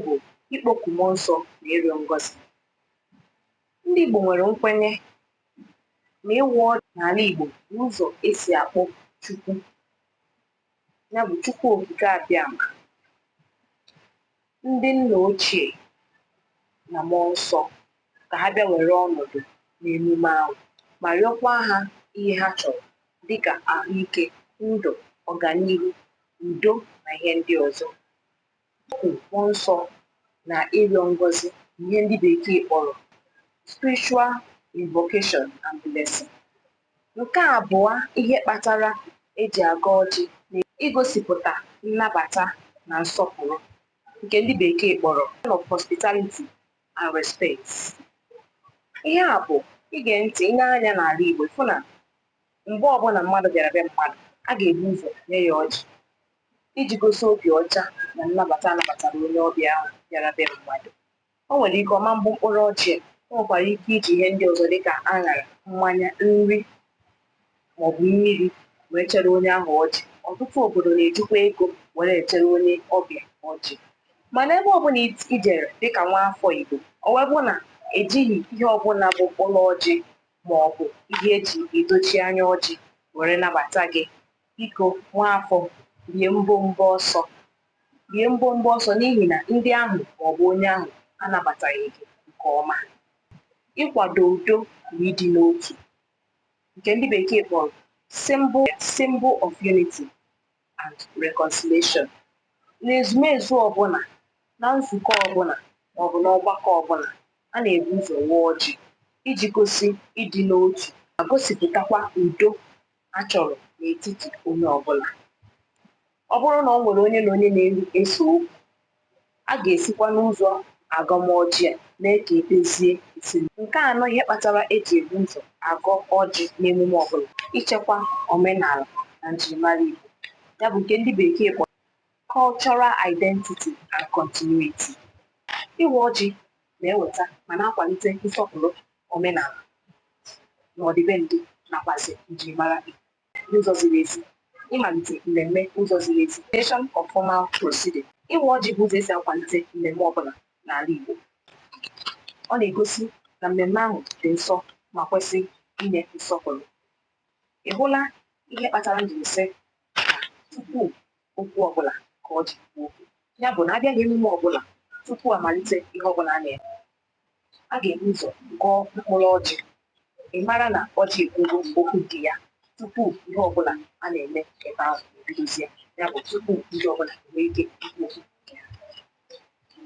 bụ ikpọku mmụọ nsọ na ịrịọ ngọzi. Ndị Igbo nwere nkwenye na ịwa ọjị n'ala Igbo bụ ụzọ esi akpọ Chukwu, ya bụ Chukwu okike abịama, ndị nna ochie na mmụọ nsọ ka ha bịa were ọnọdụ n'emume ahụ ma rịọkwa ha ihe ha chọrọ dịka ahụike, ndụ, ọganihu, udo na ihe ndị ọzọ. Ikpọku mmụọ nsọ na ịrịọ ngọzi bụ ihe ndị bekee kpọrọ spiritual invocation and blessing. Nke abụọ ihe kpatara eji aga ọjị na igosipụta nnabata na nsọpụrụ, nke ndị bekee kpọrọ sign of hospitality and respect. Ihe a bụ ige ntị ile anya n'ala Igbo ịfụ na mgbe ọbụla mmadụ bịara be mmadụ, a ga-ebu ụzọ nye ya ọjị iji gosi obi ọcha na nnabata anabatara onye ọbịa ahụ bịara be mmadụ. O nwere ike ọma mbụ mkpụrụ ọjị, o nwekwara ike iji ihe ndị ọzọ dịka aṅara, mmanya, nri maọbụ mmiri wee chere onye ahụ ọjị. Ọtụtụ obodo na-ejikwa ego were echere onye ọbịa ọjị. Mana ebe ọbụla ijere dịka nwa afọ Igbo, o wee bụ na ejighị ihe ọbụla bụ mkpụrụ ọjị maọbụ ihe eji edochi anya ọjị were nabata gị, biko nwaafọ bie mbọmbọ ọsọ, bie mbọmbọ ọsọ n'ihi na ndị ahụ maọbụ onye ahụ anabataghị gị nke ọma. Ịkwado udo na ịdị n'otu, nke ndị bekee kpọrọ symbol of unity and reconciliation. N'ezumezu ọbụla, na nzukọ ọbụla maọbụ n'ọgbakọ ọbụla, a na-ebu ụzọ waa ọjị iji gosi ịdị n'otu ma gosipụtakwa udo a chọrọ n'etiti onye ọbụla. Ọ bụrụ na ọ nwere onye na onye na-eso okwu, a ga-esikwa n'ụzọ agọmọjị a mee ka ekpezie esemokwu. Nke anọ ihe kpatara eji ebu ụzọ agọ ọjị n'emume ọbụla: ichekwa omenala na njirimara Igbo, ya bụ nke ndị bekee kpọrọ cultural identity and continuity. Ịwa ọjị na-eweta ma na-akwalite nsọpụrụ omenala na ọdịbendị nakwazi njirimara Igbo n'ụzọ ziri ezi. Ịmalite mmemme ụzọ ziri ezi, foundation of formal proceeding. Ịwa ọjị bụ ụzọ esi akwalite mmemme ọbụla n'ala Igbo. Ọ na-egosi na mmemme ahụ dị nsọ ma kwesị inye nsọpụrụ. Ị hụla ihe kpatara m jiri sị na tupu okwu ọbụla ka ọjị kwuo okwu? Ya bụ na abịaghị emume ọbụla, tupu amalite ihe ọbụla a na-eme, a ga-ebu ụzọ gọọ mkpụrụ ọjị. Ị mara na ọjị ekwugo okwu nke ya tupu ihe ọbụla a na-eme ebe ahụ ebidozie. Ya bụ tupu ndị ọbụla nwee ike ikwu okwu.